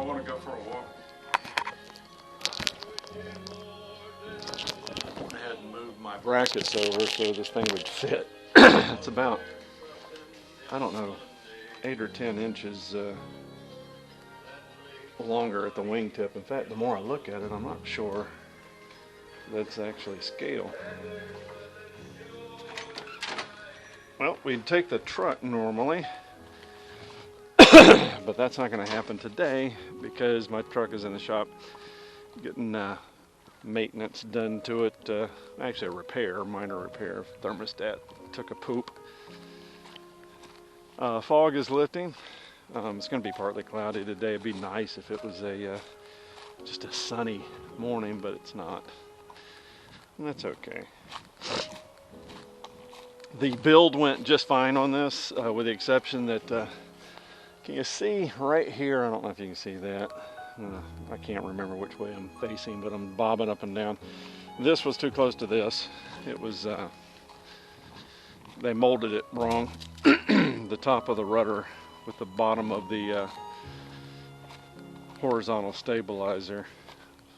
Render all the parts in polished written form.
y'all want to go for a walk? I went ahead and moved my brackets over so this thing would fit. It's about, I don't know, 8 or 10 inches longer at the wingtip. In fact, the more I look at it, I'm not sure that's actually scale. Well, we'd take the truck normally, but that's not going to happen today because my truck is in the shop getting maintenance done to it. Actually a repair, minor repair. Thermostat took a poop. Fog is lifting. It's going to be partly cloudy today. It'd be nice if it was just a sunny morning, but it's not. And that's okay. The build went just fine on this, with the exception that, can you see right here? I don't know if you can see that. I can't remember which way I'm facing, but I'm bobbing up and down. This was too close to this. It was, they molded it wrong. The top of the rudder with the bottom of the horizontal stabilizer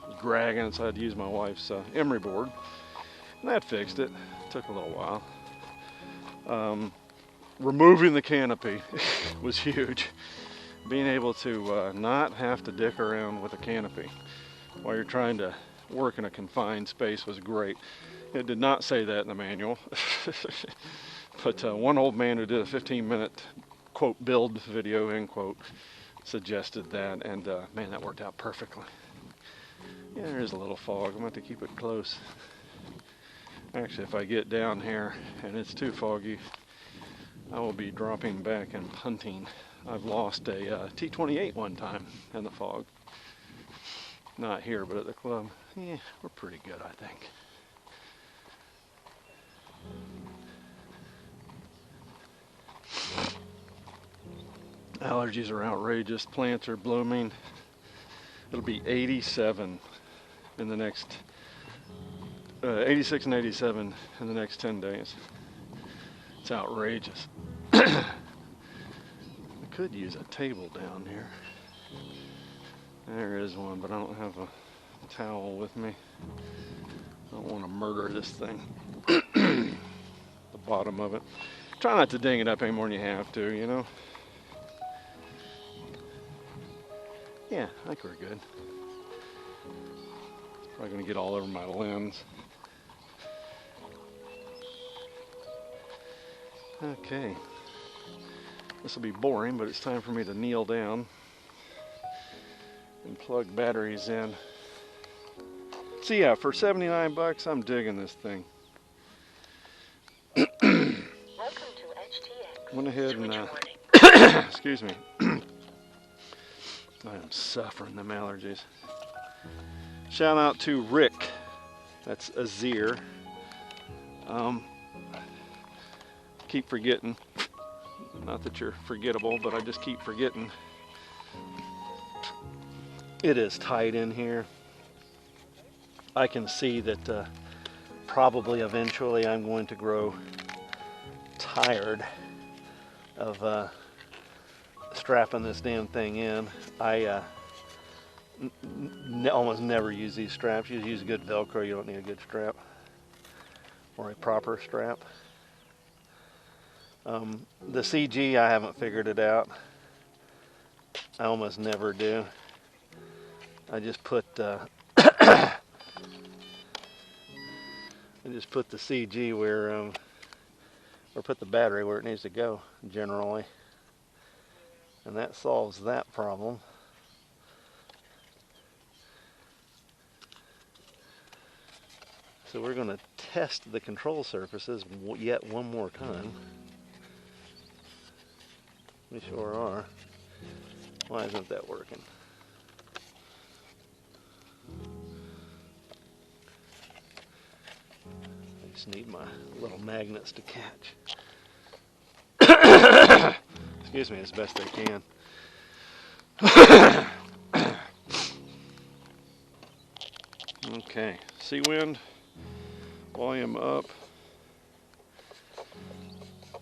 was dragging, so I had to use my wife's emery board. And that fixed it. Took a little while. Removing the canopy was huge. Being able to not have to dick around with a canopy while you're trying to work in a confined space was great. It did not say that in the manual. But one old man who did a 15-minute quote build video end quote suggested that, and man, that worked out perfectly. Yeah, there is a little fog. I'm going to have to keep it close. Actually, if I get down here and it's too foggy, I will be dropping back and punting. I've lost a T28 one time in the fog. Not here, but at the club. Yeah, we're pretty good, I think. Allergies are outrageous. Plants are blooming. It'll be 87 in the next 86 and 87 in the next 10 days. It's outrageous. I could use a table down here. There is one, but I don't have a towel with me. I don't want to murder this thing. The bottom of it. Try not to ding it up any more than you have to, you know. Yeah, I think we're good. Probably going to get all over my lens. Okay, this will be boring, but it's time for me to kneel down and plug batteries in. So yeah, for 79 bucks, I'm digging this thing. Welcome to HTX. Went ahead and, excuse me. I am suffering them allergies. Shout out to Rick. That's Azir. Keep forgetting. Not that you're forgettable, but I just keep forgetting. It is tight in here. I can see that probably eventually I'm going to grow tired of strapping this damn thing in. I almost never use these straps. You use a good Velcro, you don't need a good strap or a proper strap. The CG, I haven't figured it out. I almost never do. I just put I just put the CG where or put the battery where it needs to go generally, and that solves that problem. So we're going to test the control surfaces yet one more time. We sure are. Why isn't that working? I just need my little magnets to catch. Excuse me, as best I can. Okay, Seawind, volume up.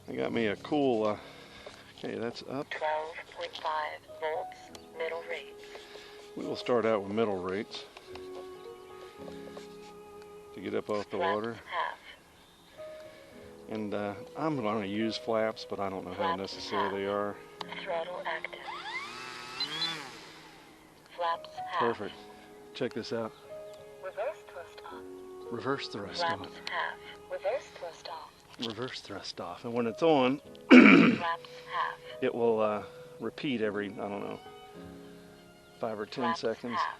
I got me a cool, okay, that's up. 12.5 volts, middle rates. We will start out with middle rates to get up off the water. Half. And I'm going to use flaps, but I don't know how necessary they are. Throttle active. Flaps half. Perfect. Check this out. Reverse thrust on. Reverse thrust Flaps on. half. Reverse thrust off. Reverse thrust off. And when it's on, Flaps half. it will repeat every, I don't know, 5 or 10 Flaps seconds. half.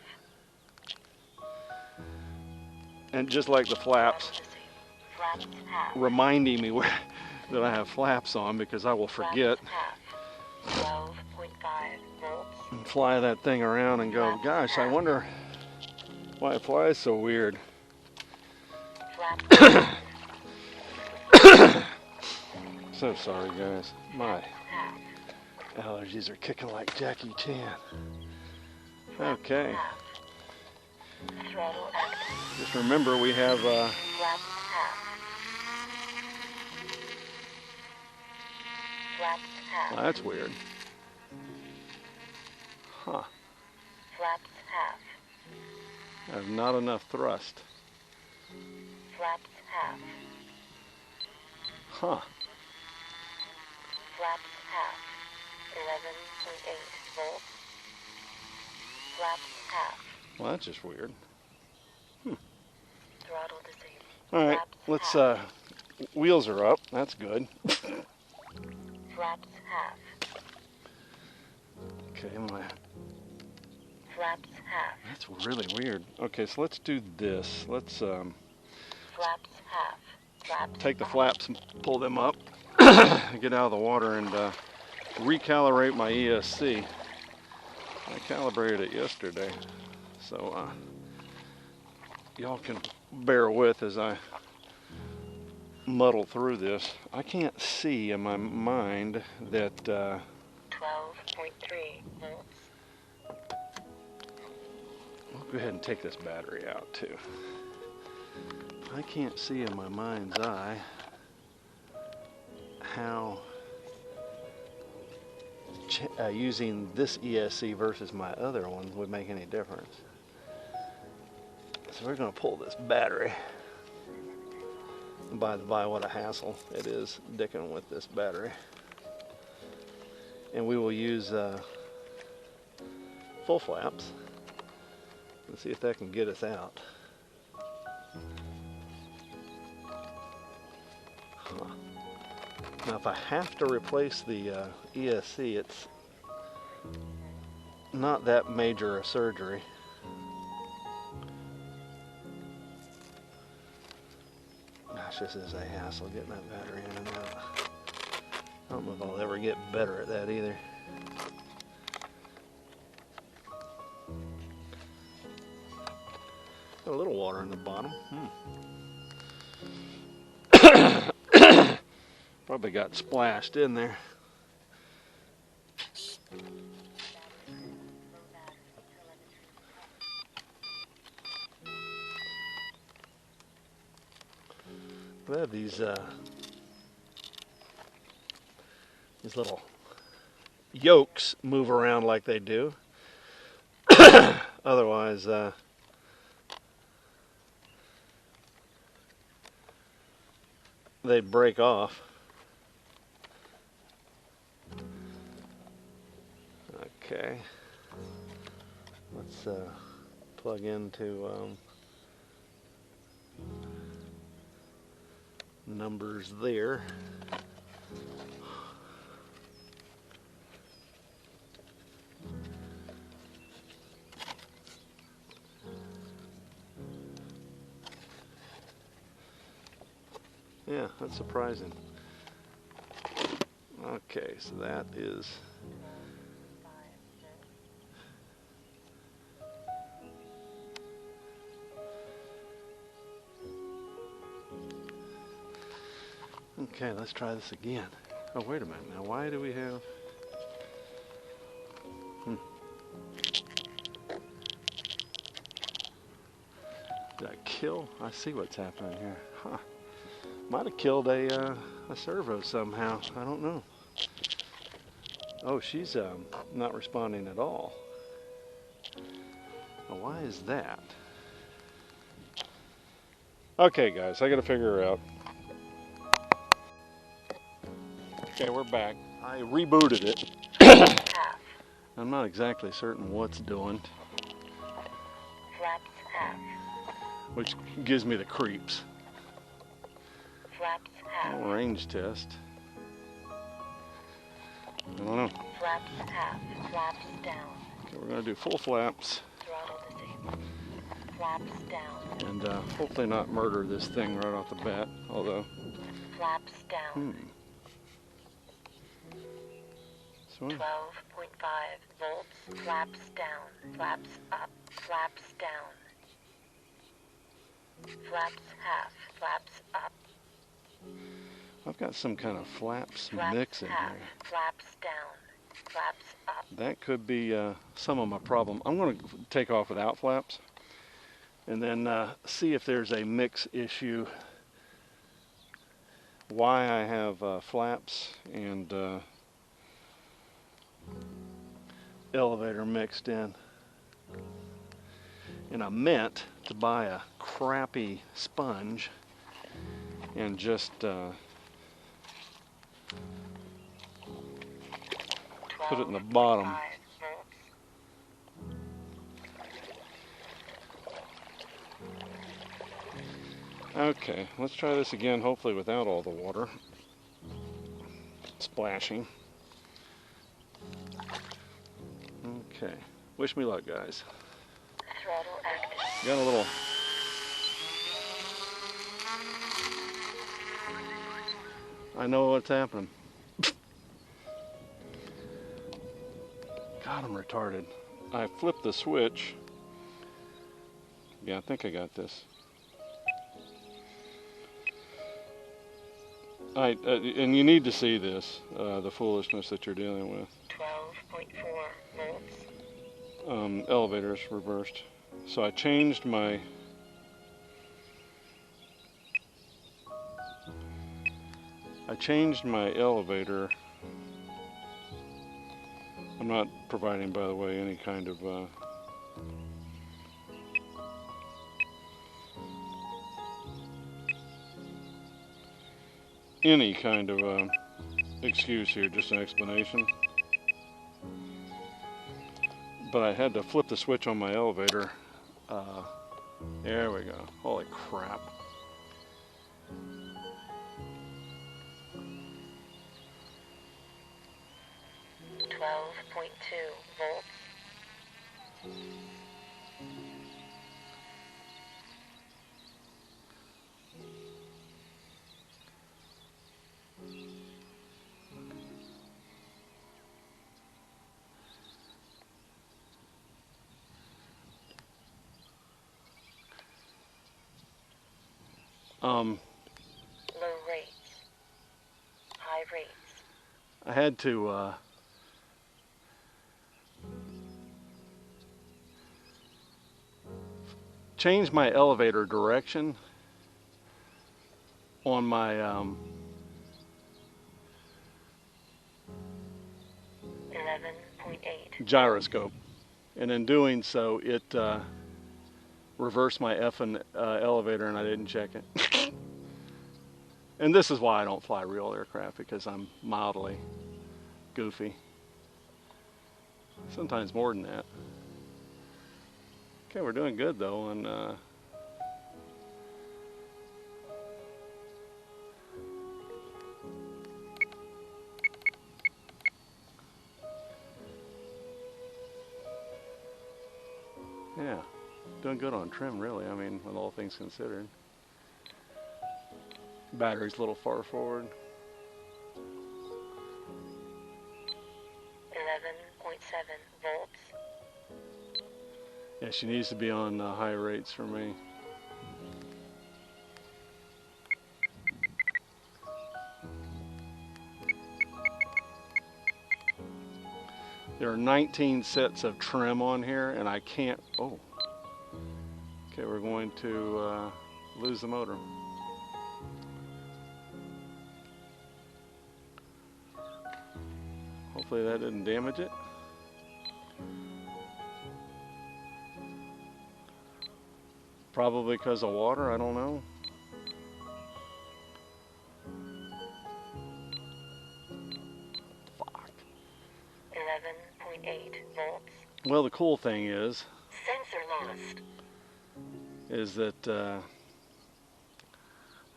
And just like the flaps, Flaps half. reminding me that I have flaps on, because I will forget. Flaps half. 12.5 volts. And fly that thing around and go, gosh, I wonder why it flies so weird. Flaps So sorry, guys. My half. allergies are kicking like Jackie Chan. Okay. Half. Throttle active. Just remember we have Flaps half. Flaps half. well, that's weird. Huh. Flaps half. I have not enough thrust. Flaps half. Huh. Flaps half. 11.8 volts. Flaps half. Well, that's just weird. Throttle disabled. All right, Flaps let's half. wheels are up. That's good. Flaps half. Okay, Flaps half. that's really weird. Okay, so let's do this. Let's Flaps half. Flaps take the half. flaps and pull them up, get out of the water, and recalibrate my ESC. I calibrated it yesterday, so y'all can bear with as I muddle through this. I can't see in my mind that 12.3 volts. I'll go ahead and take this battery out too. I can't see in my mind's eye how using this ESC versus my other one would make any difference. So we're going to pull this battery. By the by, what a hassle it is dicking with this battery. And we will use full flaps. Let's see if that can get us out. Huh. Now if I have to replace the ESC, it's not that major a surgery. Gosh, this is a hassle getting that battery in and out. I don't know if I'll ever get better at that either. Got a little water in the bottom. Probably got splashed in there. We have these little yokes move around like they do. Otherwise, they'd break off. Okay, let's plug into numbers there. Yeah, that's surprising. Okay, so that is okay, let's try this again. Oh, wait a minute. Now, why do we have... Did I kill? I see what's happening here. Huh. Might have killed a servo somehow. I don't know. Oh, she's not responding at all. Now, why is that? Okay guys, I gotta figure her out. Okay, we're back. I rebooted it. Half. I'm not exactly certain what's doing, Flaps half. which gives me the creeps. Flaps half. Oh, range test. I don't know. Flaps half. Flaps down. Okay, we're gonna do full flaps Throttle disabled. Flaps down. and hopefully not murder this thing right off the bat, although, Flaps down. So, 12.5 volts. Flaps down. Flaps up. Flaps down. Flaps half. Flaps up. I've got some kind of flaps Flaps mix in half. here. Flaps down. Flaps up. That could be some of my problem. I'm going to take off without flaps and then see if there's a mix issue. Why I have flaps and elevator mixed in. And I meant to buy a crappy sponge and just put it in the bottom. 12.5 volts. Okay, let's try this again, hopefully without all the water splashing. Okay, wish me luck, guys. Throttle active. Got a little. I know what's happening. God, I'm retarded. I flipped the switch. Yeah, I think I got this. And you need to see this, the foolishness that you're dealing with. 12.4 volts. Elevator's reversed. So I changed my elevator. I'm not providing, by the way, any kind of excuse here, just an explanation. But I had to flip the switch on my elevator. There we go. Holy crap. Volts. Low rates. High rates. I had to change my elevator direction on my 11.8 gyroscope, and in doing so it reversed my effing elevator, and I didn't check it. And this is why I don't fly real aircraft, because I'm mildly goofy. Sometimes more than that. Okay, we're doing good though on yeah, doing good on trim, really. I mean, with all things considered. Battery's a little far forward. 11.7 volts. Yeah, she needs to be on high rates for me. There are 19 sets of trim on here, and I can't. Oh, okay, we're going to lose the motor. Hopefully that didn't damage it. Probably because of water, I don't know. Fuck. 11.8 volts. Well, the cool thing is Sensor lost. that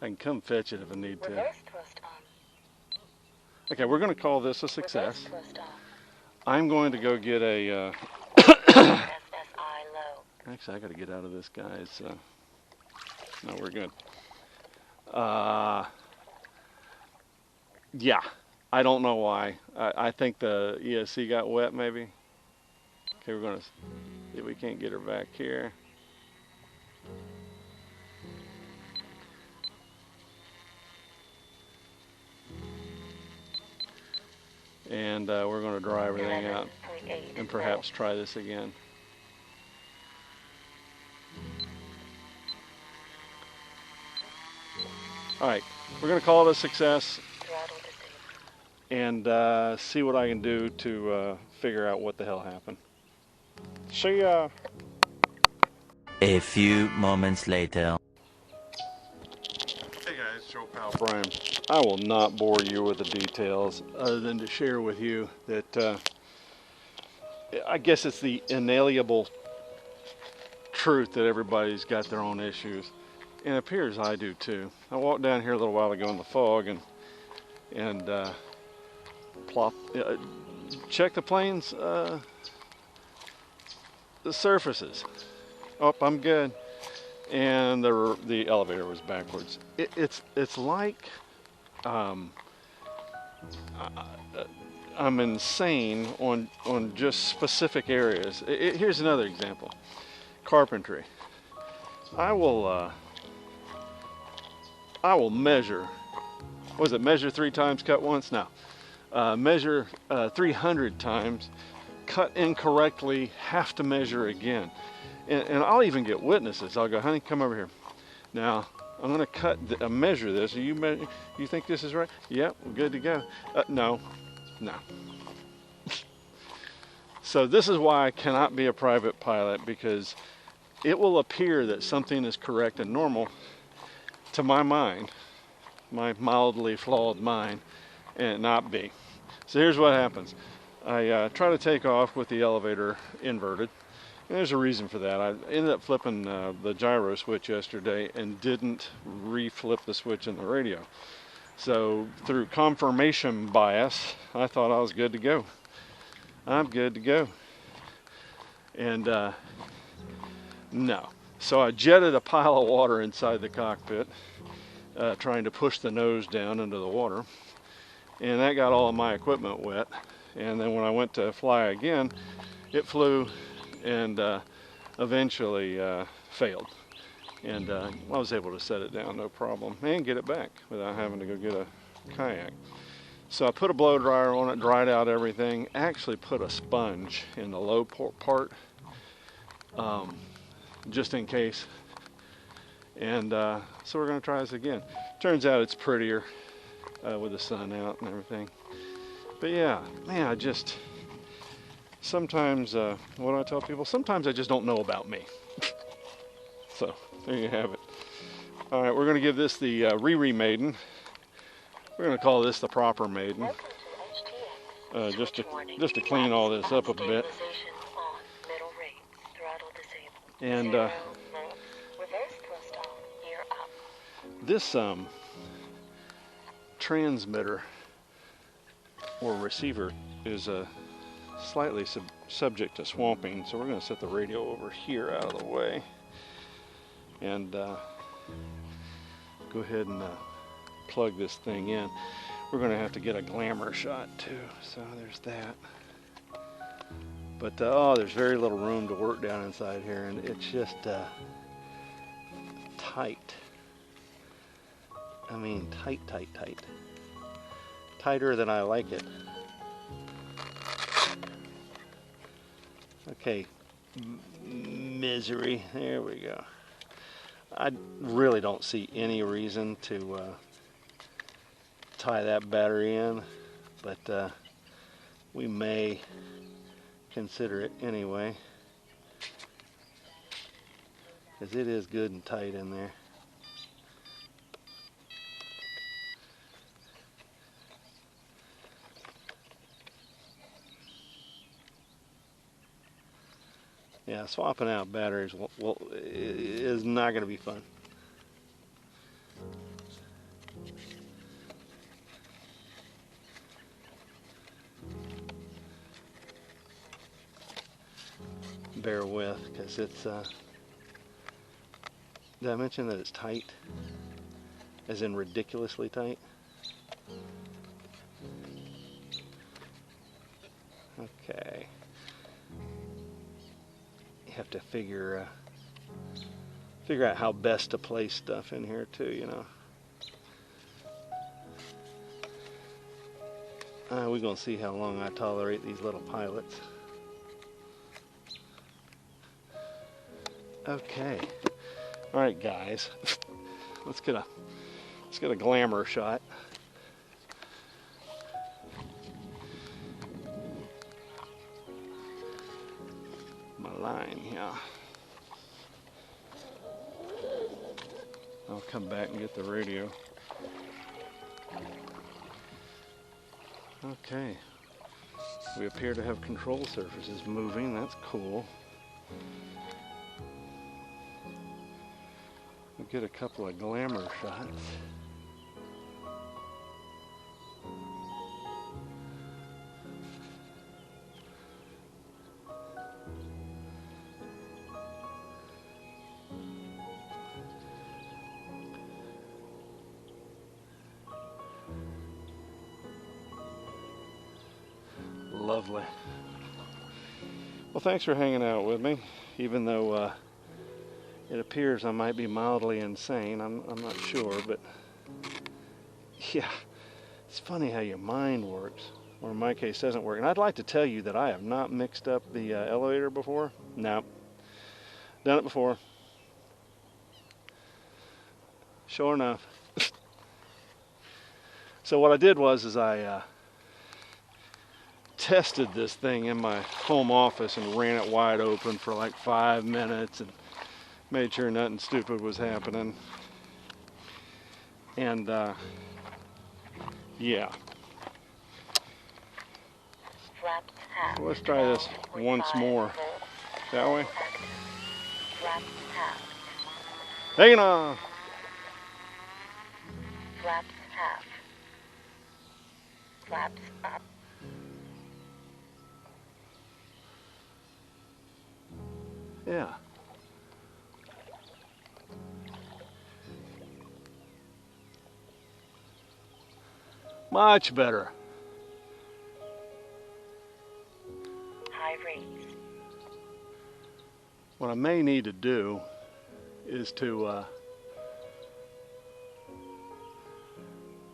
I can come fetch it if I need to. Reverse thrust on. Okay, we're going to call this a success. Reverse thrust off. I'm going to go get a... SSI low. Actually, I got to get out of this, guys. No, we're good. Yeah, I don't know why. I think the ESC got wet, maybe. Okay, we're going to see if we can't get her back here. And we're going to dry everything out and perhaps try this again. All right, we're going to call it a success and see what I can do to figure out what the hell happened. See ya. A few moments later. Hey guys, Joe Pal Brian. I will not bore you with the details other than to share with you that I guess it's the inalienable truth that everybody's got their own issues. And it appears I do too. I walked down here a little while ago in the fog and check the planes, the surfaces. Oh, I'm good. And the elevator was backwards. It's like I'm insane on just specific areas. Here's another example. Carpentry. I will measure. Was it measure 3 times, cut once? No. Measure 300 times, cut incorrectly, have to measure again. And I'll even get witnesses. I'll go, honey, come over here. Now, I'm going to measure this. You think this is right? Yep, we're good to go. No. So this is why I cannot be a private pilot, because it will appear that something is correct and normal to my mind, my mildly flawed mind, and not be. So here's what happens. I try to take off with the elevator inverted. And there's a reason for that. I ended up flipping the gyro switch yesterday and didn't re-flip the switch in the radio. So through confirmation bias, I thought I was good to go. I'm good to go. And no. So I jetted a pile of water inside the cockpit, trying to push the nose down into the water. And that got all of my equipment wet. And then when I went to fly again, it flew and eventually failed. And I was able to set it down, no problem, and get it back without having to go get a kayak. So I put a blow dryer on it, dried out everything, actually put a sponge in the low part, just in case. And so we're going to try this again. Turns out it's prettier with the sun out and everything. But yeah, man, I just... Sometimes, what do I tell people? Sometimes I just don't know about me. So, there you have it. All right, we're going to give this the Riri Maiden. We're going to call this the proper Maiden. Just to clean all this up a bit. And this transmitter or receiver is slightly subject to swamping, so we're going to set the radio over here out of the way and go ahead and plug this thing in. We're going to have to get a glamour shot too, so there's that. But oh, there's very little room to work down inside here, and it's just tight. I mean, tight. Tighter than I like it. Okay, misery, there we go. I really don't see any reason to tie that battery in, but we may consider it anyway. because it is good and tight in there. Yeah, swapping out batteries is not going to be fun. Bear with, because it's, did I mention that it's tight? As in ridiculously tight? Okay. You have to figure out how best to place stuff in here too, you know. We're gonna see how long I tolerate these little pilots. Okay. All right, guys. Let's get a glamour shot. My line here. I'll come back and get the radio. Okay. We appear to have control surfaces moving. That's cool. We'll get a couple of glamour shots. Lovely. Well, thanks for hanging out with me, even though it appears I might be mildly insane. I'm not sure, but yeah, it's funny how your mind works, or in my case doesn't work. And I'd like to tell you that I have not mixed up the elevator before. No, done it before. Sure enough. So what I did was I tested this thing in my home office and ran it wide open for like 5 minutes and made sure nothing stupid was happening. And yeah. So let's try this once more, shall we? Hang on. Flaps half. Flaps up. Yeah. Much better. High rates. What I may need to do is to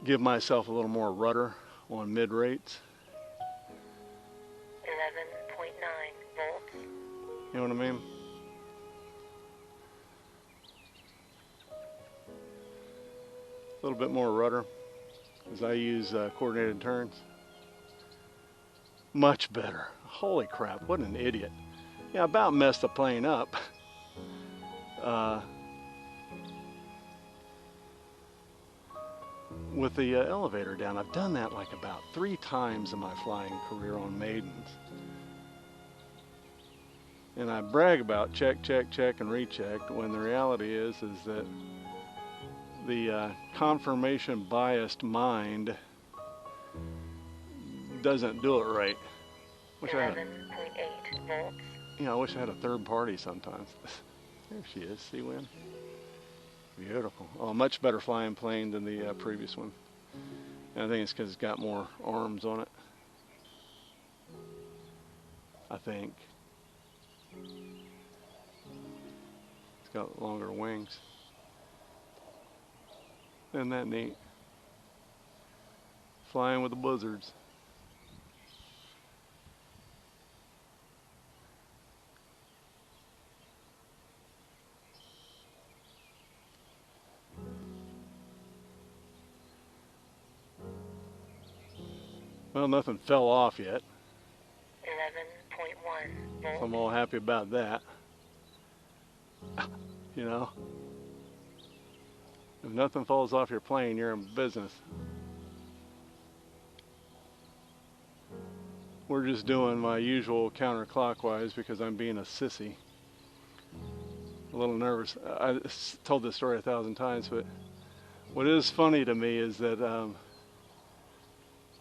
give myself a little more rudder on mid rates. 11.9 volts. You know what I mean? A little bit more rudder as I use coordinated turns. Much better. Holy crap, what an idiot. Yeah, I about messed the plane up. With the elevator down. I've done that like about 3 times in my flying career on maidens. And I brag about check, check, check, and recheck, when the reality is that the confirmation biased mind doesn't do it right. Wish I had, 11.8 volts. you know, I wish I had a third party sometimes. There she is, Seawind. Beautiful. Oh, much better flying plane than the previous one. And I think it's because it's got more arms on it. I think. It's got longer wings. Isn't that neat? Flying with the buzzards. Well, nothing fell off yet. 11.1 volts. So I'm all happy about that. you know? If nothing falls off your plane, you're in business. We're just doing my usual counterclockwise because I'm being a sissy. A little nervous. I told this story 1,000 times, but what is funny to me is that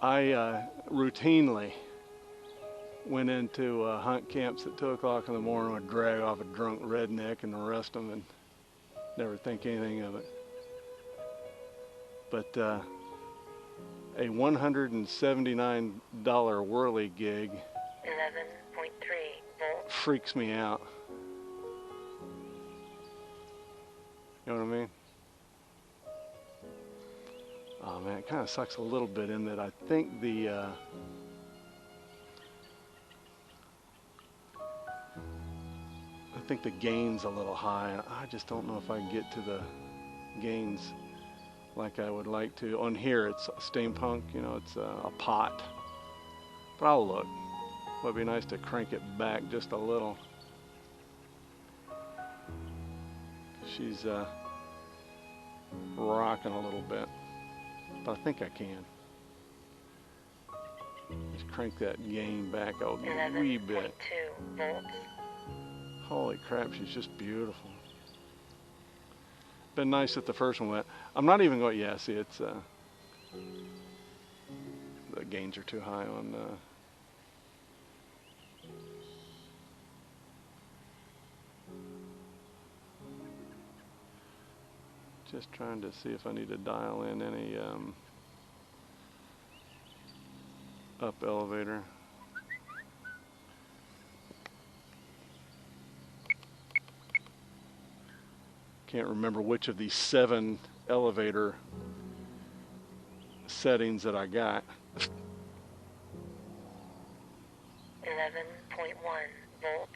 I routinely went into hunt camps at 2 o'clock in the morning, would drag off a drunk redneck and arrest them and never think anything of it. But a $179 whirly gig 11.3 volts. freaks me out. You know what I mean? Oh man, it kind of sucks a little bit in that I think the gain's a little high. I just don't know if I can get to the gains like I would like to. On here it's steampunk, you know, it's a pot. But I'll look. It would be nice to crank it back just a little. She's rocking a little bit, but I think I can. Just crank that gain back a wee bit. 11.2 volts. Holy crap, she's just beautiful. Been nice that the first one went. I'm not even going, yeah, see, it's, the gains are too high on, just trying to see if I need to dial in any, up elevator. Can't remember which of these 7 elevator settings that I got. 11.1 volts.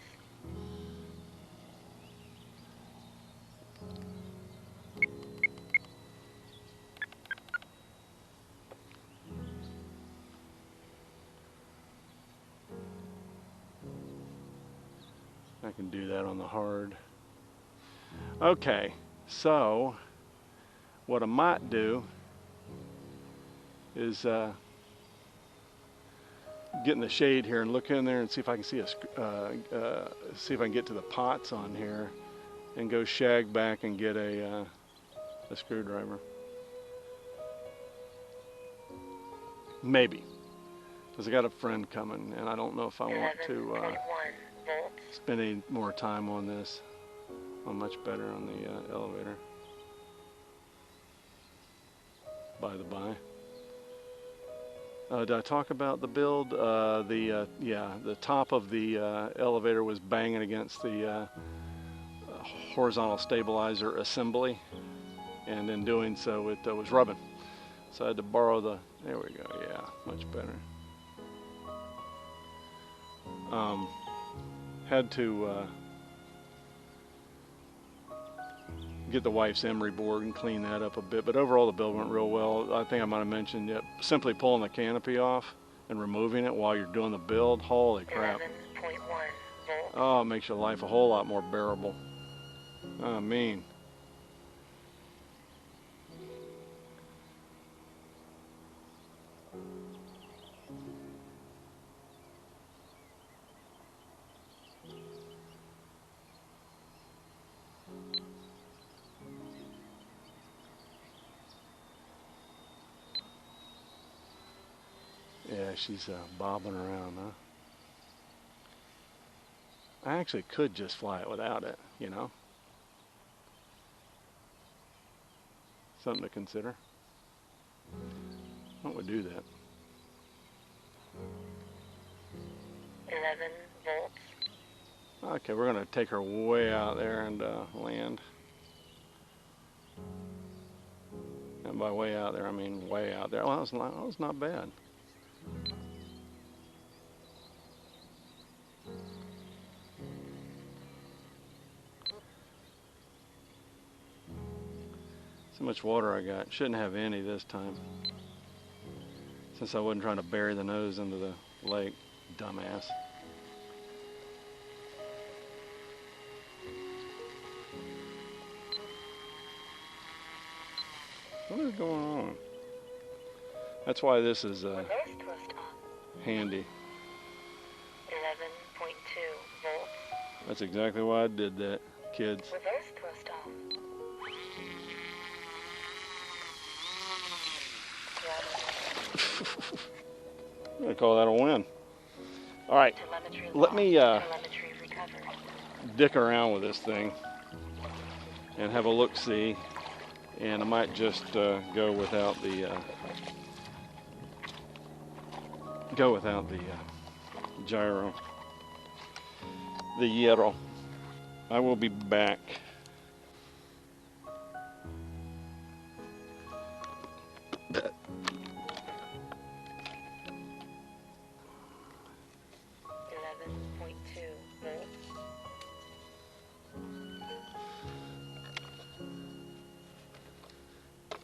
I can do that on the hard. Okay, so what I might do is get in the shade here and look in there and see if I can see see if I can get to the pots on here and go shag back and get a screwdriver. Maybe, because I got a friend coming and I don't know if I want to spend any more time on this. I'm much better on the elevator, by the by. Did I talk about the build? Yeah, the top of the elevator was banging against the horizontal stabilizer assembly, and in doing so it was rubbing. So I had to borrow the, there we go, yeah, much better. Had to get the wife's emery board and clean that up a bit, but overall the build went real well. I think I might have mentioned simply pulling the canopy off and removing it while you're doing the build, holy crap. 11.1 volts. Oh, it makes your life a whole lot more bearable. I mean, yeah, she's bobbing around, huh? I actually could just fly it without it, you know? Something to consider. Why don't we do that? 11 volts. Okay, we're going to take her way out there and land. And by way out there, I mean way out there. Well, that was not bad. So much water I got. Shouldn't have any this time, since I wasn't trying to bury the nose into the lake. Dumbass. What is going on? That's why this is Reverse twist on. handy. 11.2 volts. That's exactly why I did that, kids. Reverse twist off. Throttle. I'm gonna call that a win. All right, Telemetry let lost. me Telemetry recovered. dick around with this thing and have a look-see, and I might just go without the gyro, the gyro. I will be back.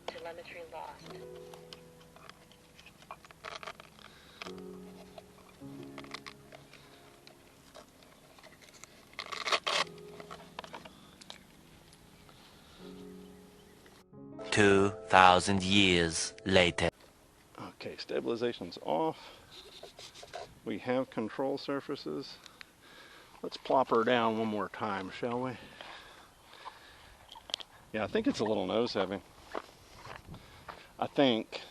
Telemetry lost. Two 2,000 years later. Okay, stabilization's off. We have control surfaces. Let's plop her down one more time, shall we? Yeah, I think it's a little nose heavy. I think.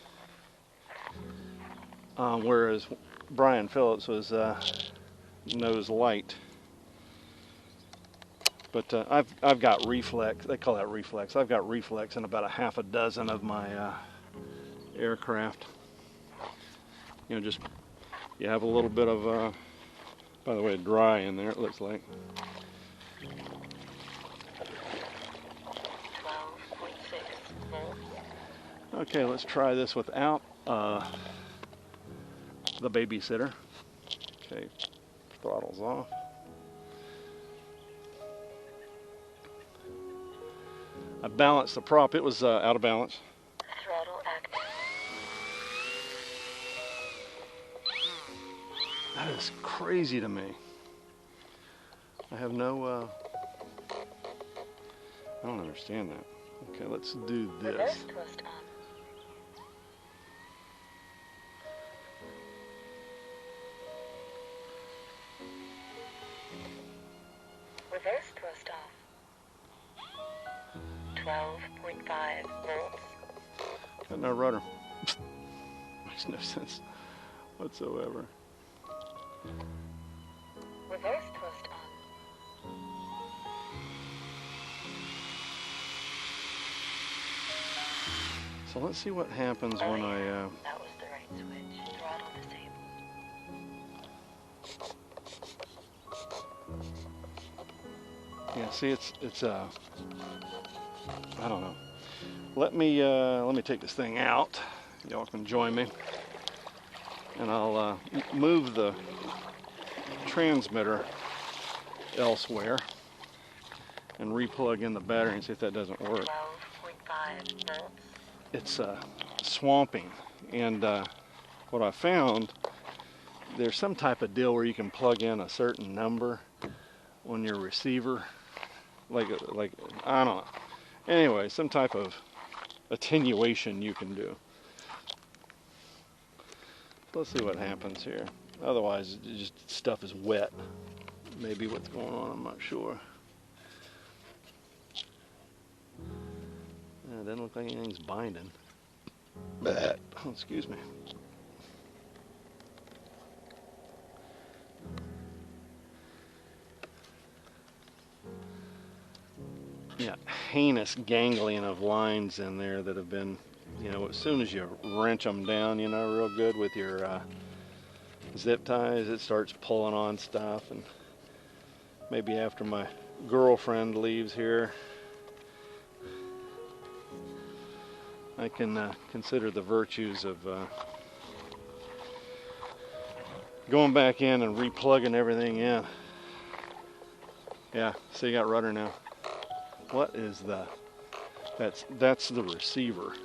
Whereas Brian Phillips was nose light. But I've got reflex. They call that reflex. I've got reflex in about a half a dozen of my aircraft. You know, just you have a little bit of. By the way, dry in there. It looks like. 12.6 volts. Okay, let's try this without the babysitter. Okay, throttle's off. I balanced the prop. It was out of balance. Throttle active. That is crazy to me. I have no, I don't understand that. Okay, let's do this. Reverse twist on. Reverse twist off. 12.5 volts. Got no rudder. Makes no sense whatsoever. Reverse twist on. So let's see what happens when I. That was the right switch. Throttle disabled. Yeah, see, it's I don't know. Let me take this thing out. Y'all can join me, and I'll move the transmitter elsewhere and replug in the battery and see if that doesn't work. 12.5 volts. It's swamping, and what I found, there's some type of deal where you can plug in a certain number on your receiver, like I don't know. Anyway, some type of attenuation you can do. Let's see what happens here. Otherwise, just stuff is wet. Maybe what's going on, I'm not sure. It doesn't look like anything's binding. Oh, excuse me. Yeah, heinous ganglion of lines in there that have been, you know, as soon as you wrench them down, you know, real good with your zip ties, it starts pulling on stuff. And maybe after my girlfriend leaves here, I can consider the virtues of going back in and replugging everything in. Yeah, so you got rudder now. What is the? That's the receiver,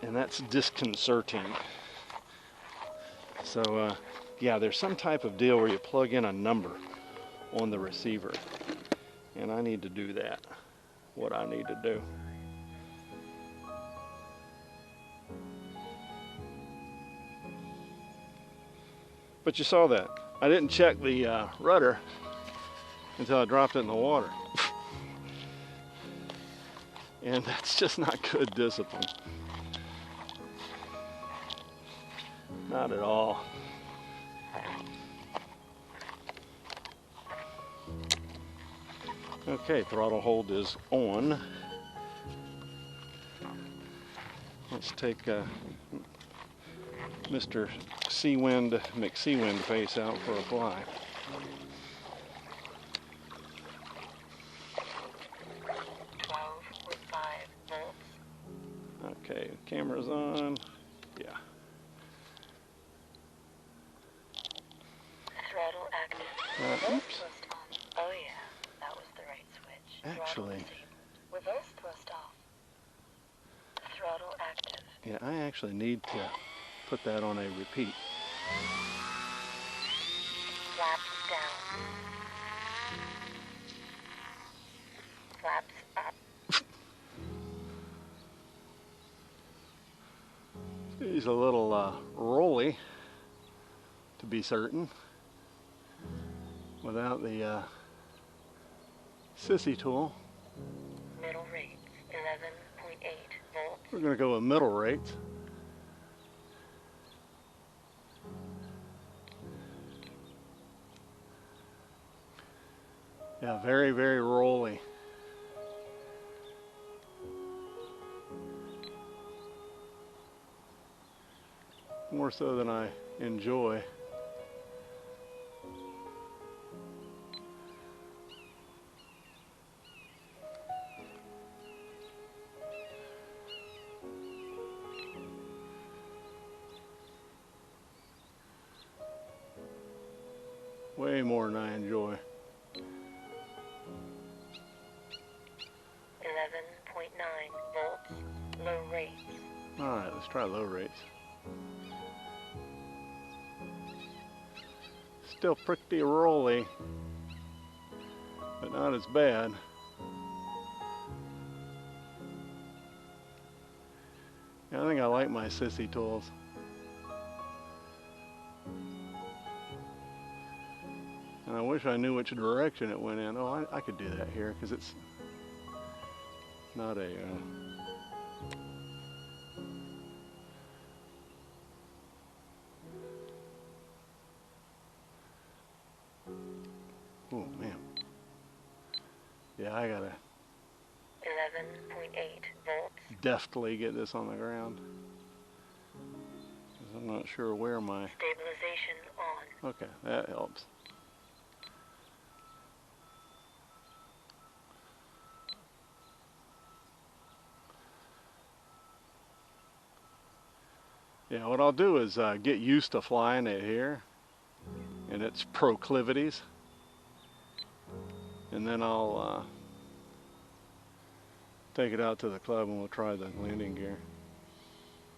and that's disconcerting. So yeah, there's some type of deal where you plug in a number on the receiver, and I need to do that. What I need to do. But you saw that. I didn't check the rudder until I dropped it in the water. And that's just not good discipline. Not at all. Okay, throttle hold is on. Let's take Mr. Seawind, McSeawind face out for a fly. Okay, camera's on. Yeah. Throttle active. Oops. Thrust on. Oh yeah, that was the right switch. Actually. Reverse thrust off. Throttle active. Yeah, I actually need to put that on a repeat. Flaps down. Flaps up. He's a little rolly, to be certain, without the sissy tool. Middle rates, 11.8 volts. We're going to go with middle rates. Yeah, very, very rolly. More so than I enjoy. Way more than I enjoy. 11.9 volts, low rates. Alright, let's try low rates. Still pretty rolly, but not as bad. Yeah, I think I like my sissy tools. And I wish I knew which direction it went in. Oh, I could do that here because it's not a oh man. Yeah, I gotta 11.8 volts. deftly get this on the ground. 'Cause I'm not sure where my... Stabilization on. Okay, that helps. Yeah, what I'll do is get used to flying it here and its proclivities, and then I'll take it out to the club and we'll try the landing gear.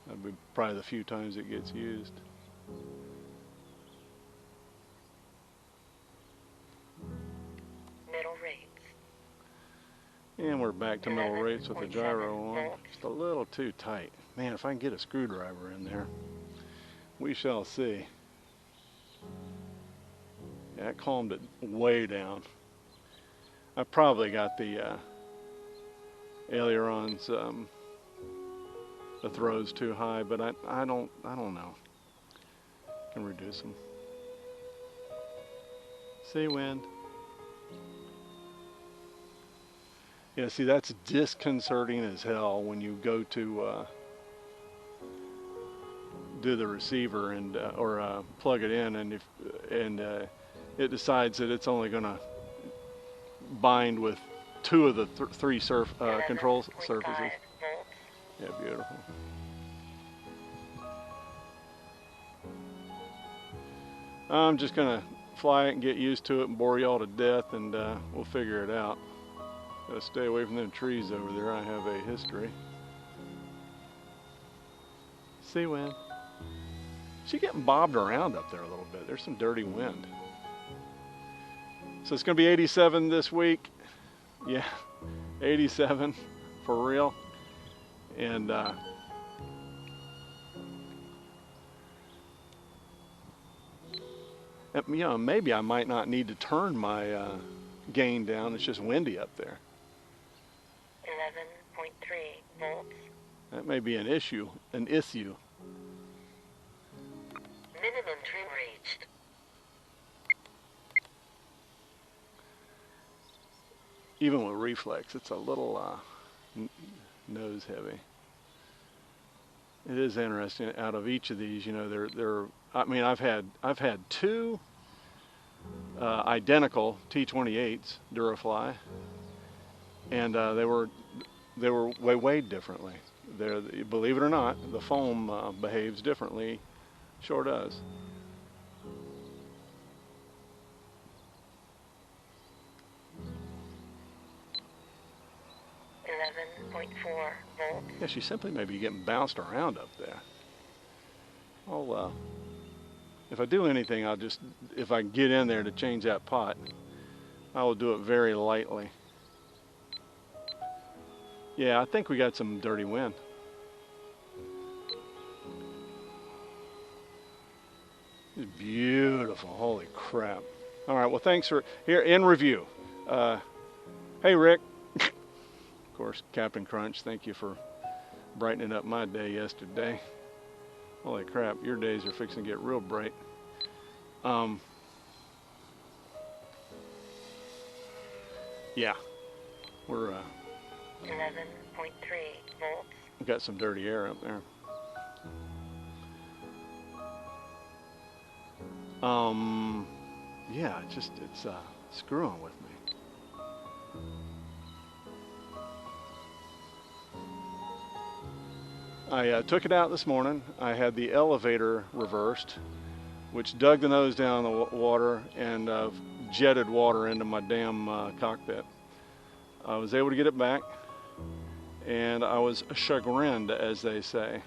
That'll be probably the few times it gets used. Middle rates. And we're back to middle rates with the 11.7 gyro on. volts. Just a little too tight. Man, if I can get a screwdriver in there, we shall see. Yeah, it calmed it way down. I probably got the ailerons, the throws too high, but I don't know. Can reduce them. Seawind. Yeah, see, that's disconcerting as hell when you go to do the receiver and or plug it in, and it decides that it's only going to bind with two of the three control surfaces. Volts. Yeah, beautiful. I'm just going to fly it and get used to it and bore y'all to death, and we'll figure it out. Gotta stay away from them trees over there. I have a history. Seawind. She's getting bobbed around up there a little bit. There's some dirty wind. So it's going to be 87 this week. Yeah, 87 for real. And You know, maybe I might not need to turn my gain down. It's just windy up there. 11.3 volts. That may be an issue, an issue. Minimum trim reached. Even with reflex, it's a little nose heavy. It is interesting. Out of each of these, you know, they're. I mean, I've had two identical T28s Durafly, and they were weighed differently. Believe it or not, the foam behaves differently. Sure does. 11.4 volts. Yeah, she simply may be getting bounced around up there. I'll, if I do anything, if I get in there to change that pot, I will do it very lightly. Yeah, I think we got some dirty wind. It's beautiful, holy crap. All right, well, thanks for, here, in review. Hey, Rick. Of course, Captain Crunch, thank you for brightening up my day yesterday. Holy crap, your days are fixing to get real bright. Yeah, we're 11.3 volts. we got some dirty air up there. Yeah, it's screwing with me. I took it out this morning. I had the elevator reversed, which dug the nose down the water and jetted water into my damn cockpit. I was able to get it back, and I was chagrined, as they say.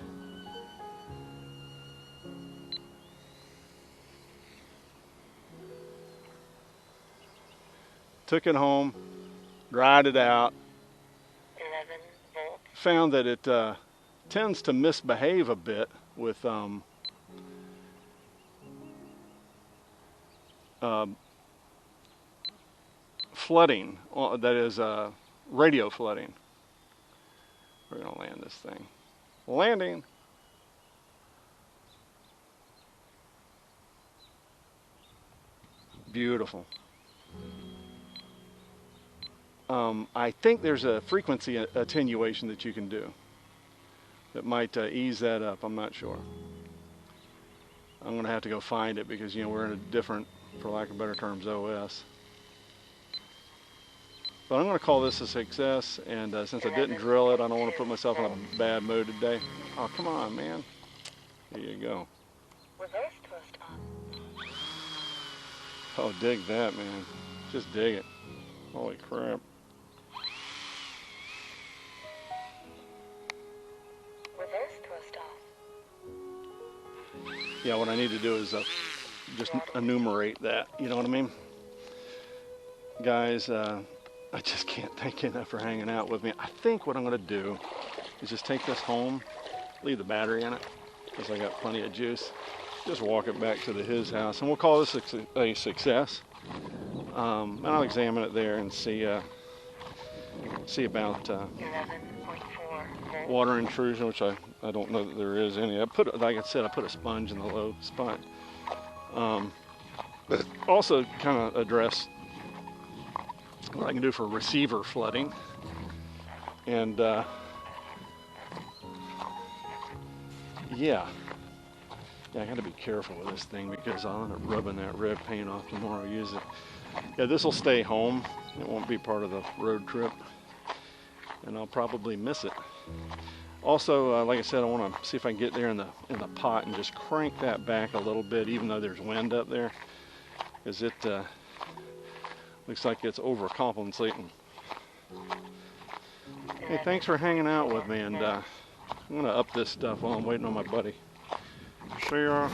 Took it home, dried it out, 11 volts. found that it tends to misbehave a bit with flooding, that is radio flooding. We're gonna land this thing. Landing. Beautiful. I think there's a frequency attenuation that you can do that might ease that up. I'm not sure. I'm gonna have to go find it because, you know, we're in a different, for lack of better terms, OS. But I'm gonna call this a success, and since I didn't drill it, I don't want to put myself in a bad mood today. Oh, come on, man. There you go. Reverse twist on. Oh, dig that, man. Just dig it. Holy crap. Reverse twist off. Yeah, what I need to do is just enumerate that. You know what I mean? Guys, I just can't thank you enough for hanging out with me. I think what I'm going to do is just take this home, leave the battery in it, because I got plenty of juice. Just walk it back to his house, and we'll call this a success. And I'll examine it there and see about 11.4 water intrusion, which I don't know that there is any. Like I said, I put a sponge in the low spot. But also kind of address what I can do for receiver flooding. And yeah, I got to be careful with this thing because I'll end up rubbing that red paint off the more I use it. Yeah, this will stay home. It won't be part of the road trip, and I'll probably miss it. Also, like I said, I want to see if I can get there in the pot and just crank that back a little bit, even though there's wind up there, because it looks like it's overcompensating. Hey, thanks for hanging out with me, and I'm gonna up this stuff while I'm waiting on my buddy. See ya.